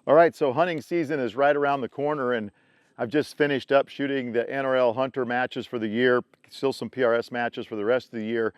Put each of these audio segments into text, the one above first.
All right, so hunting season is right around the corner, and I've just finished up shooting the NRL Hunter matches for the year, still some PRS matches for the rest of the year.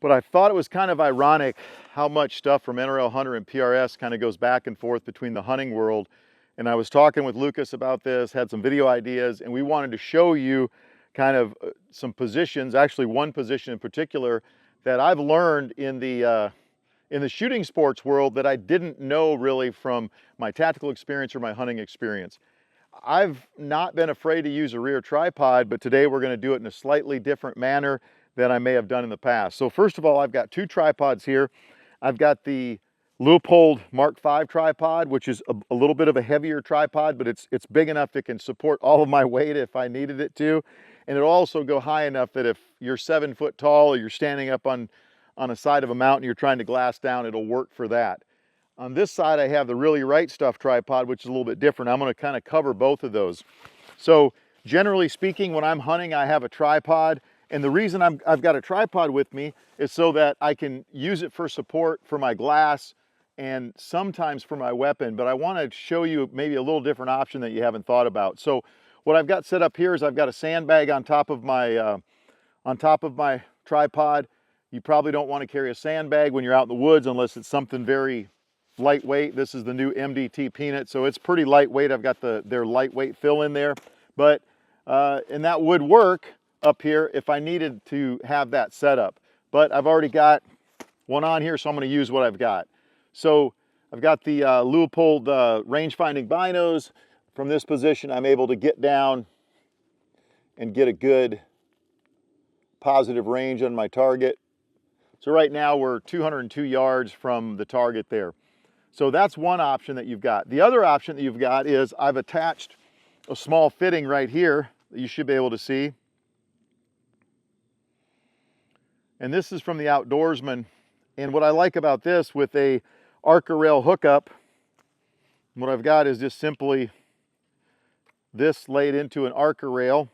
But I thought it was kind of ironic how much stuff from NRL Hunter and PRS kind of goes back and forth between the hunting world. And I was talking with Lucas about this, had some video ideas, and we wanted to show you kind of some positions, actually one position in particular, that I've learned in the shooting sports world that I didn't know really from my tactical experience or my hunting experience. I've not been afraid to use a rear tripod, but today we're going to do it in a slightly different manner than I may have done in the past. So first of all, I've got two tripods here. I've got the Leupold Mark V tripod, which is a little bit of a heavier tripod, but it's big enough it can support all of my weight if I needed it to. And it'll also go high enough that if you're 7 foot tall or you're standing up on a side of a mountain, you're trying to glass down, it'll work for that. On this side, I have the Really Right Stuff tripod, which is a little bit different. I'm going to kind of cover both of those. So generally speaking, when I'm hunting, I have a tripod. And the reason I've got a tripod with me is so that I can use it for support for my glass and sometimes for my weapon. But I want to show you maybe a little different option that you haven't thought about. So what I've got set up here is I've got a sandbag on top of my tripod. You probably don't want to carry a sandbag when you're out in the woods unless it's something very lightweight. This is the new MDT Peanut, so it's pretty lightweight. I've got their lightweight fill in there, but and that would work up here if I needed to have that set up. But I've already got one on here, so I'm going to use what I've got. So I've got the Leupold range-finding binos. From this position, I'm able to get down and get a good positive range on my target. So right now we're 202 yards from the target there. So that's one option that you've got. The other option that you've got is I've attached a small fitting right here that you should be able to see. And this is from the Outdoorsman. And what I like about this with a Arca rail hookup, what I've got is just simply this laid into an Arca rail.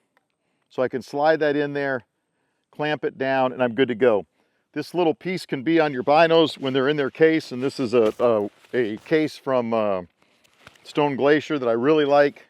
So I can slide that in there, clamp it down, and I'm good to go. This little piece can be on your binos when they're in their case, and this is a case from Stone Glacier that I really like.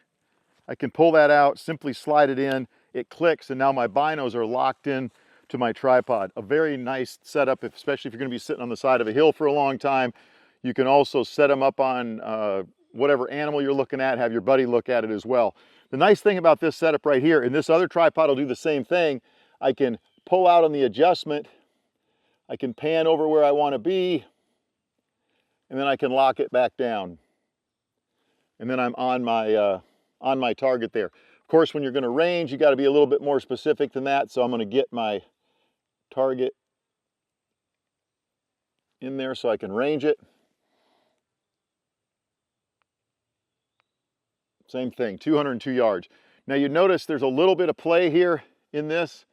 I can pull that out, simply slide it in, it clicks, and now my binos are locked in to my tripod. A very nice setup, especially if you're going to be sitting on the side of a hill for a long time. You can also set them up on whatever animal you're looking at, have your buddy look at it as well. The nice thing about this setup right here, and this other tripod will do the same thing, I can pull out on the adjustment, I can pan over where I want to be, and then I can lock it back down. And then I'm on my target there. Of course, when you're going to range, you got to be a little bit more specific than that. So I'm going to get my target in there so I can range it. Same thing, 202 yards. Now you notice there's a little bit of play here in this.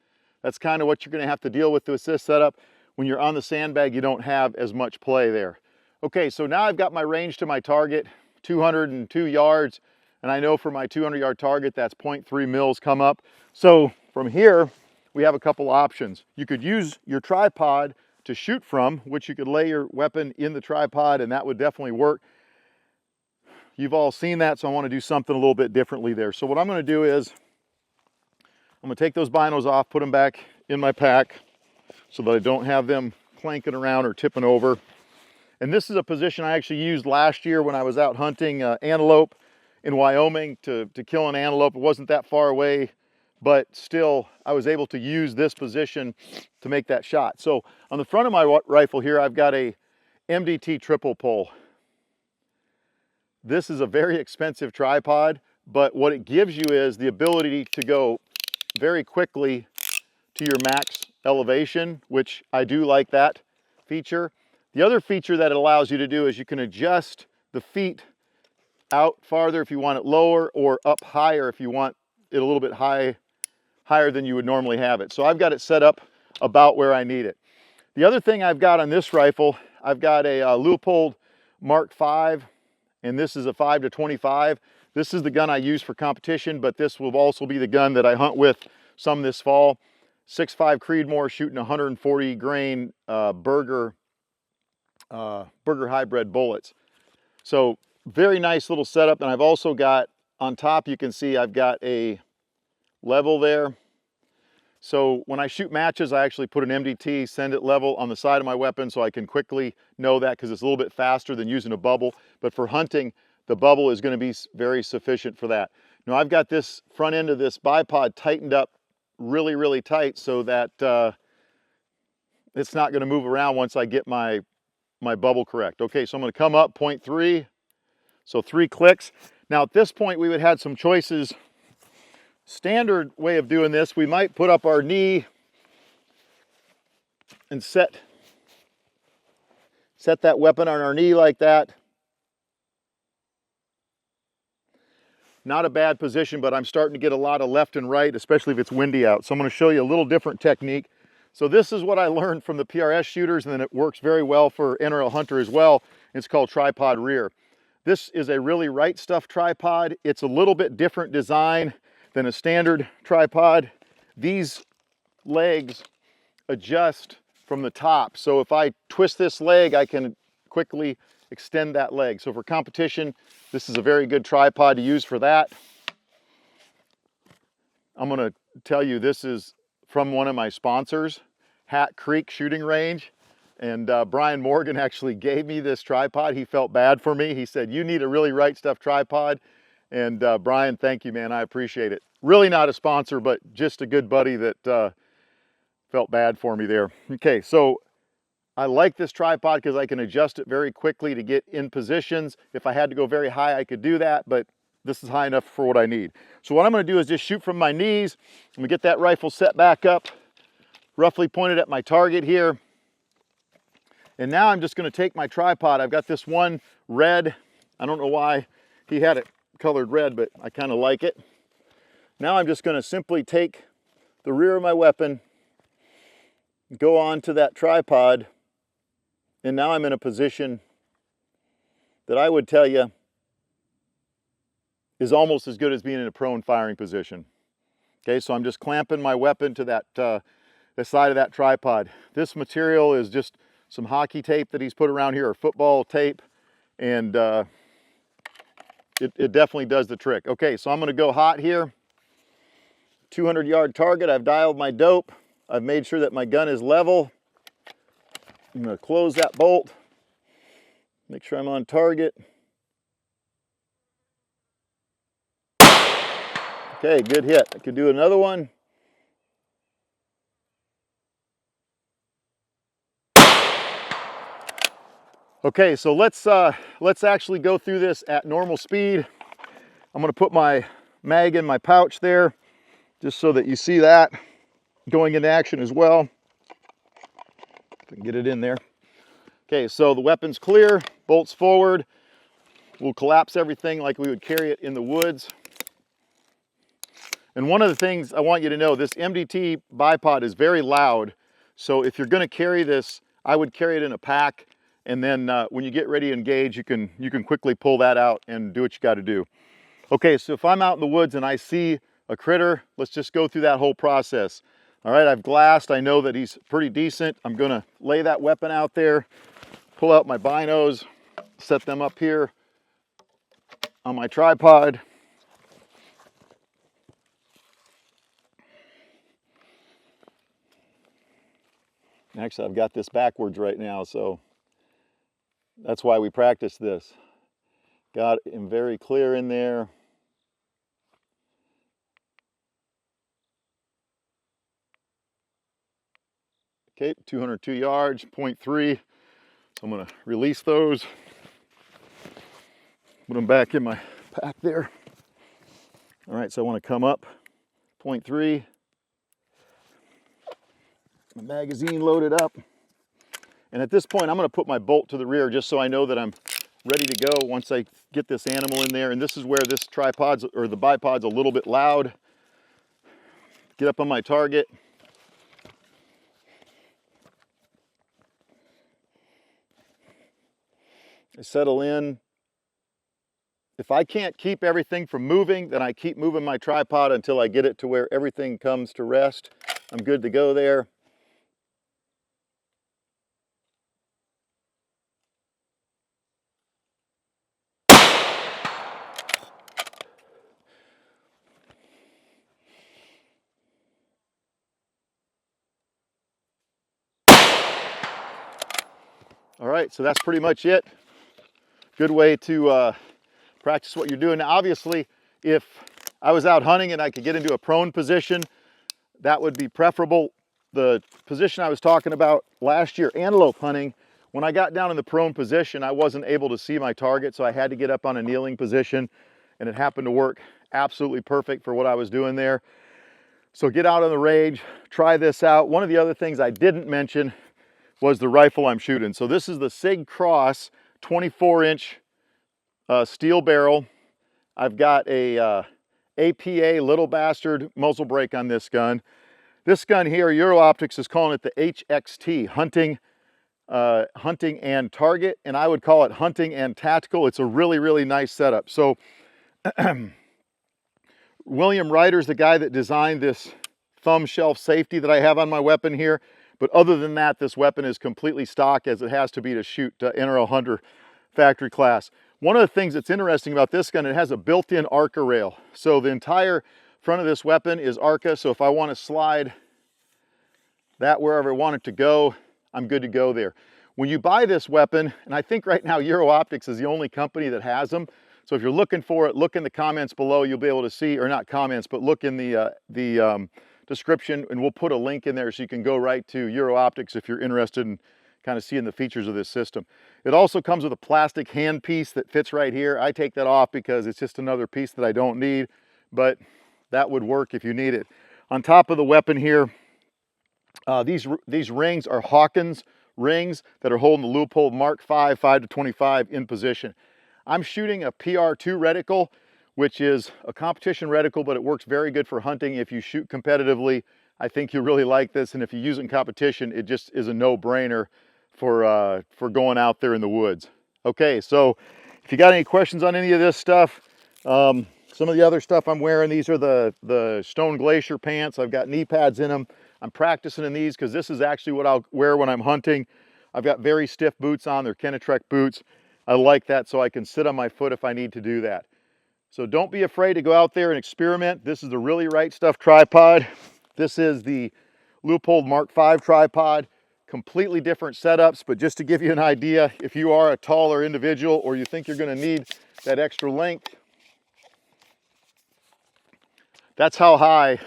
That's kind of what you're going to have to deal with this setup. When you're on the sandbag, you don't have as much play there. Okay, so now I've got my range to my target, 202 yards. And I know for my 200-yard target, that's 0.3 mils come up. So from here, we have a couple options. You could use your tripod to shoot from, which you could lay your weapon in the tripod, and that would definitely work. You've all seen that, so I want to do something a little bit differently there. So what I'm going to do is, I'm going to take those binos off, put them back in my pack so that I don't have them clanking around or tipping over. And this is a position I actually used last year when I was out hunting antelope in Wyoming to kill an antelope. It wasn't that far away, but still I was able to use this position to make that shot. So on the front of my rifle here, I've got a MDT triple pull. This is a very expensive tripod, but what it gives you is the ability to go very quickly to your max elevation, which I do like that feature. The other feature that it allows you to do is you can adjust the feet out farther if you want it lower, or up higher if you want it a little bit higher than you would normally have it. So I've got it set up about where I need it. The other thing I've got on this rifle, I've got a Leupold Mark V, and this is a 5-25. This is the gun I use for competition, but this will also be the gun that I hunt with some this fall. 6.5 Creedmoor shooting 140 grain Burger hybrid bullets. So very nice little setup. And I've also got, on top you can see I've got a level there. So when I shoot matches, I actually put an MDT, send it level on the side of my weapon so I can quickly know that, because it's a little bit faster than using a bubble. But for hunting, the bubble is going to be very sufficient for that. Now I've got this front end of this bipod tightened up really, really tight so that it's not going to move around once I get my bubble correct. Okay, so I'm going to come up 0.3, so 3 clicks. Now at this point we would have some choices. Standard way of doing this, we might put up our knee and set that weapon on our knee like that. Not a bad position, but I'm starting to get a lot of left and right, especially if it's windy out. So I'm going to show you a little different technique. So this is what I learned from the PRS shooters, and then it works very well for NRL Hunter as well. It's called tripod rear. This is a really right stuff tripod. It's a little bit different design than a standard tripod. These legs adjust from the top. So if I twist this leg, I can quickly extend that leg. So for competition, this is a very good tripod to use for that. I'm gonna tell you, this is from one of my sponsors, Hat Creek Shooting Range. And Brian Morgan actually gave me this tripod. He felt bad for me. He said, you need a really right stuff tripod. And Brian, thank you, man. I appreciate it. Really not a sponsor, but just a good buddy that felt bad for me there. Okay, so I like this tripod because I can adjust it very quickly to get in positions. If I had to go very high, I could do that, but this is high enough for what I need. So what I'm going to do is just shoot from my knees. I'm going to get that rifle set back up, roughly pointed at my target here. And now I'm just going to take my tripod. I've got this one red. I don't know why he had it colored red, but I kind of like it. Now I'm just going to simply take the rear of my weapon, go on to that tripod, and now I'm in a position that I would tell you is almost as good as being in a prone firing position. Okay, so I'm just clamping my weapon to that the side of that tripod. This material is just some hockey tape that he's put around here, or football tape, and it definitely does the trick. Okay, so I'm going to go hot here. 200-yard target. I've dialed my dope. I've made sure that my gun is level. I'm going to close that bolt. Make sure I'm on target. Okay, good hit. I could do another one. Okay, so let's actually go through this at normal speed. I'm going to put my mag in my pouch there, just so that you see that going into action as well. If I can get it in there. Okay, so the weapon's clear, bolts forward. We'll collapse everything like we would carry it in the woods. And one of the things I want you to know, this MDT bipod is very loud. So if you're going to carry this, I would carry it in a pack. And then when you get ready to engage, you can quickly pull that out and do what you got to do. Okay, so if I'm out in the woods and I see a critter, let's just go through that whole process. All right, I've glassed. I know that he's pretty decent. I'm going to lay that weapon out there, pull out my binos, set them up here on my tripod. Actually, I've got this backwards right now, so that's why we practice this. Got him very clear in there. Okay, 202 yards, 0.3. So I'm going to release those. Put them back in my pack there. All right, so I want to come up, 0.3. My magazine loaded up. And at this point, I'm going to put my bolt to the rear just so I know that I'm ready to go once I get this animal in there. And this is where this tripod's, or the bipod's, a little bit loud. Get up on my target. I settle in. If I can't keep everything from moving, then I keep moving my tripod until I get it to where everything comes to rest. I'm good to go there. right, so that's pretty much it. Good way to practice what you're doing. Now, obviously, if I was out hunting and I could get into a prone position, that would be preferable. The position I was talking about last year, antelope hunting, when I got down in the prone position, I wasn't able to see my target, so I had to get up on a kneeling position, and it happened to work absolutely perfect for what I was doing there. So get out on the range, try this out. One of the other things I didn't mention was the rifle I'm shooting. So this is the Sig Cross 24-inch steel barrel. I've got a APA little bastard muzzle brake on this gun. This gun here, Euro Optics is calling it the HXT, hunting and target, and I would call it hunting and tactical. It's a really, really nice setup. So William Ryder's the guy that designed this thumb shelf safety that I have on my weapon here. But other than that, this weapon is completely stock, as it has to be to shoot NRL Hunter factory class. One of the things that's interesting about this gun, it has a built-in ARCA rail. So the entire front of this weapon is ARCA. So if I want to slide that wherever I want it to go, I'm good to go there. When you buy this weapon, and I think right now Euro Optics is the only company that has them. So if you're looking for it, look in the comments below. You'll be able to see, or not comments, but look in the description, and we'll put a link in there so you can go right to Euro Optics if you're interested in kind of seeing the features of this system. It also comes with a plastic hand piece that fits right here. I take that off because it's just another piece that I don't need, but that would work if you need it. On top of the weapon here, these rings are Hawkins rings that are holding the Leupold Mark 5 5-25 in position. I'm shooting a PR2 reticle, which is a competition reticle, but it works very good for hunting. If you shoot competitively, I think you'll really like this. And if you use it in competition, it just is a no-brainer for going out there in the woods. Okay, so if you got any questions on any of this stuff, some of the other stuff I'm wearing, these are the Stone Glacier pants. I've got knee pads in them. I'm practicing in these because this is actually what I'll wear when I'm hunting. I've got very stiff boots on. They're Kenetrek boots. I like that so I can sit on my foot if I need to do that. So don't be afraid to go out there and experiment. This is the Really Right Stuff tripod. This is the Leupold Mark 5 tripod. Completely different setups, but just to give you an idea, if you are a taller individual or you think you're going to need that extra length, that's how high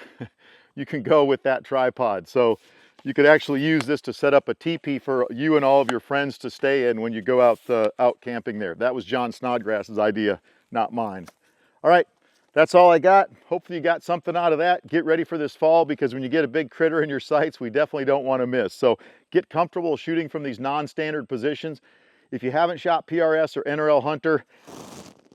you can go with that tripod. So you could actually use this to set up a teepee for you and all of your friends to stay in when you go out camping there. That was John Snodgrass's idea, not mine. All right, that's all I got. Hopefully you got something out of that. Get ready for this fall, because when you get a big critter in your sights, we definitely don't want to miss. So get comfortable shooting from these non-standard positions. If you haven't shot PRS or NRL Hunter,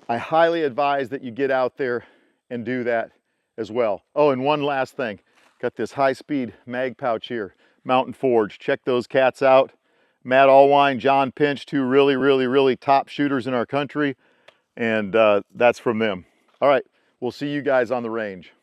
I highly advise that you get out there and do that as well. Oh, and one last thing. Got this high-speed mag pouch here, Mountain Forge. Check those cats out. Matt Allwine, John Pinch, two really, really, really top shooters in our country. And that's from them. All right, we'll see you guys on the range.